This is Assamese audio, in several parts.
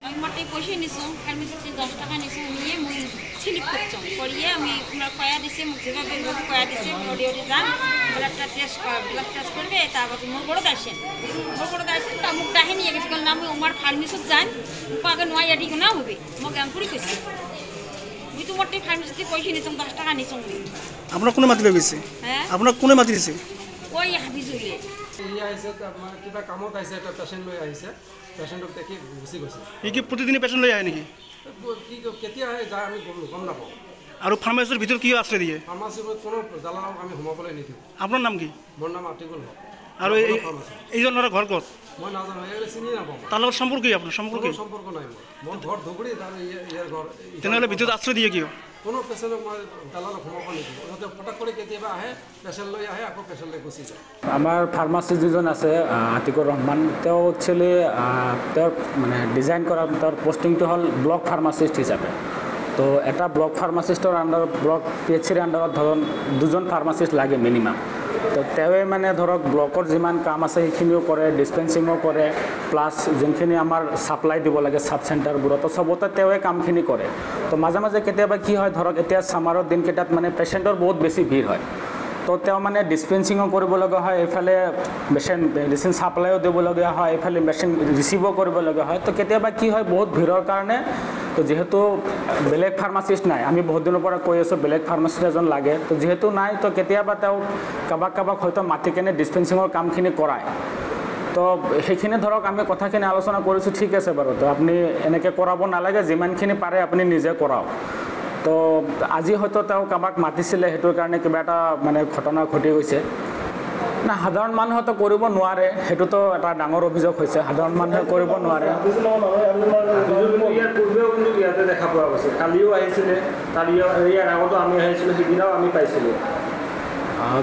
আমি মাটি পয়সা নিছো ফার্মেসিতে 10 টাকা নিছো নিয়ে মুই স্লিপ করছম করিয়ে আমি ওনার কয়া দিছে মুখ যেভাবে কয়া দিছে অডিওটি যান ব্লাডটা টেস্ট করবে তারপর মোর বড় দাইছেন তা মুখ ডাহে নিয়ে গেছে কারণ আমি ওমার ফার্মেসিত যান আগে নয় আটি না হবে মোক গামপুরি কইছে মুই তো মাটি ফার্মেসিতে পয়সা নিছম 10 টাকা নিছম আপনার কোনে মাতি লাগিছে হ্যাঁ আপনার কোনে মাতি দিছে ওই হাবিজুলে ইয়া আইছে মানে কিবা কামত আইছে এটা পেশেন্ট লৈ আহিছে পেশেন্টক দেখি গুচি গৈছে কি প্রতিদিনে পেশেন্ট লই আহে নাকি কি কেতিয়া আহে যায় আমি গম নাপাওঁ আর ফার্মাসির ভিতর কি আশ্রয় দিয়ে ফাৰ্মাচীত কোনো দালালক আমি সোমাবলৈ নিদিওঁ আপনাৰ নাম কি মোৰ নাম আতিকুল হক আর এইজন ঘর কত মই নাজানো এই চিনি নাপাওঁ তার সম্পর্ক কি আপনার সম্পর্ক সম্পৰ্ক নাই মোৰ ঘৰ ধুবুৰী তাৰ ইয়াৰ ঘৰ তেনেহলে ভিতৰত আশ্রয় দিয়ে কি কোনো পেশেন্টক মই দালালক সোমাব নিদিওঁ সিহঁতে ফটাক কৰি কেতিয়াবা আহে পেশেন্ট লৈ আহে আকৌ পেশেন্ট লৈ গুচি যায় আমাৰ ফাৰ্মাচী যিজন আছে আতিকুৰ ৰহমান তেওঁ একচুৱেলি তেওঁৰ মানে ডিজাইন কৰা তেওঁৰ পষ্টিংটো হ'ল ব্লক ফাৰ্মাচিষ্ট হিচাপে তো এটা ব্লক ফাৰ্মাচিষ্টৰ আণ্ডাৰত ব্লক PHCৰ আণ্ডাৰত ধৰক দুজন ফাৰ্মাচিষ্ট লাগে মিনিমাম তো তেওঁৱে মানে ধৰক ব্লকৰ যিমান কাম আছে সেইখিনিও কৰে ডিছপেন্সিঙো কৰে প্লাছ যোনখিনি আমাৰ ছাপ্লাই দিব লাগে ছাব চেণ্টাৰবোৰত চবতে তেওঁৱে কামখিনি কৰে তো মাজে মাজে কেতিয়াবা কি হয় ধৰক এতিয়া ছামাৰৰ দিনকেইটাত মানে পেচেণ্টৰ বহুত বেছি ভিৰ হয় তো তেওঁ মানে ডিছপেন্সিঙো কৰিব লগা হয় এইফালে মেডিচিন ছাপ্লাইও দিবলগীয়া হয় এইফালে মেচিন ৰিচিভো কৰিব লগা হয় তো কেতিয়াবা কি হয় বহুত ভিৰৰ কাৰণে তো যেহেতু বেলেগ ফাৰ্মাচিষ্ট নাই আমি বহুত দিনৰ পৰা কৈ আছোঁ বেলেগ ফাৰ্মাচিষ্ট এজন লাগে তো যেহেতু নাই তো কেতিয়াবা তেওঁ কাৰোবাক হয়তো মাতি কেনে ডিছপেন্সিঙৰ কামখিনি কৰায় তো সেইখিনি ধৰক আমি কথাখিনি আলোচনা কৰিছোঁ ঠিক আছে বাৰু তো আপুনি এনেকৈ কৰাব নালাগে যিমানখিনি পাৰে আপুনি নিজে কৰাওক তো আজি হয়তো তেওঁ কাৰোবাক মাতিছিলে সেইটোৰ কাৰণে কিবা এটা মানে ঘটনা ঘটি গৈছে না সাধাৰণ মানুহেতো কৰিব নোৱাৰে সেইটোতো এটা ডাঙৰ অভিযোগ হৈছে সাধাৰণ মানুহে কৰিব নোৱাৰে ইয়াৰ পূৰ্বেও কিন্তু ইয়াতে দেখা পোৱা গৈছে কালিও আহিছিলে ইয়াৰ আগতো আমি আহিছিলোঁ সিদিনাও আমি পাইছিলোঁ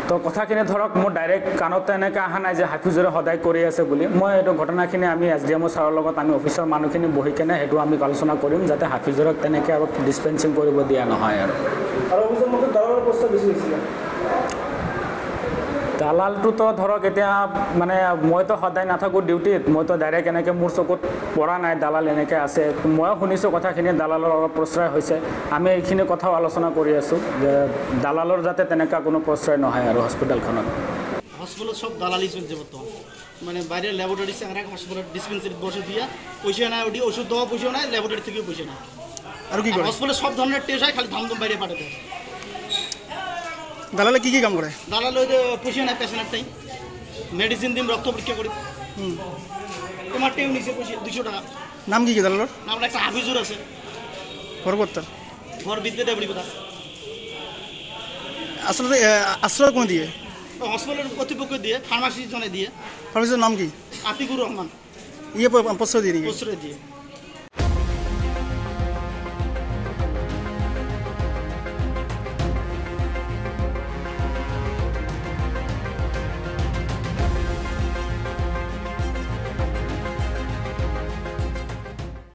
তো কথাখিনি ধৰক মোৰ ডাইৰেক্ট কাণতে এনেকৈ অহা নাই যে হাফিজুৰে সদায় কৰি আছে বুলি মই এইটো ঘটনাখিনি আমি SDMO ছাৰৰ লগত আমি অফিচৰ মানুহখিনি বহি কেনে সেইটো আমি আলোচনা কৰিম যাতে হাফিজুৰক তেনেকৈ আৰু ডিছপেন্সিং কৰিব দিয়া নহয় আৰু অভিযোগ মতে দালালৰ প্ৰস্তাৱ বেছি হৈছিলে দালালটোতো ধৰক এতিয়া মানে মইতো সদায় নাথাকোঁ ডিউটিত মইতো ডাইৰেক্ট এনেকৈ মোৰ চকুত পৰা নাই দালাল এনেকৈ আছে ময়ো শুনিছোঁ কথাখিনি দালালৰ অলপ প্ৰশ্ৰয় হৈছে আমি এইখিনি কথাও আলোচনা কৰি আছোঁ যে দালালৰ যাতে তেনেকুৱা কোনো প্ৰশ্ৰয় নহয় আৰু হস্পিটেলখনত হসপিটালত সব দালালি চলছে বর্তমান মানে বাইরে ল্যাবরেটরি চাকরা হসপিটাল ডিসপেন্সারি বসে দিয়ে পয়সা নেয় ওটি ওষুধ দেওয়া পয়সা নেয় ল্যাবরেটরি থেকেও পয়সা নেয় আর কি করে হসপিটালে সব ধরনের টেস্ট হয় খালি ধামধুম বাইরে পাঠাতে হয় দালালে কি কাম করে দালাল ওই যে পয়সা নেয় পেশেন্টের মেডিসিন দিন রক্ত পরীক্ষা করি তোমার টেউ নিচে পয়সা 200 টাকা নাম কি দালালর নাম একটা হাফিজুর আছে ঘর করতার ঘর বিদ্যে দেবড়ি কথা আসলে আশ্রয় কোন দিয়ে হসপিটালের কর্তৃপক্ষ দিয়ে ফার্মাসি জনে দিয়ে ফার্মাসির নাম কি আতিকুর রহমান ইয়ে প্রশ্রয় দিয়ে প্রশ্রয় দিয়ে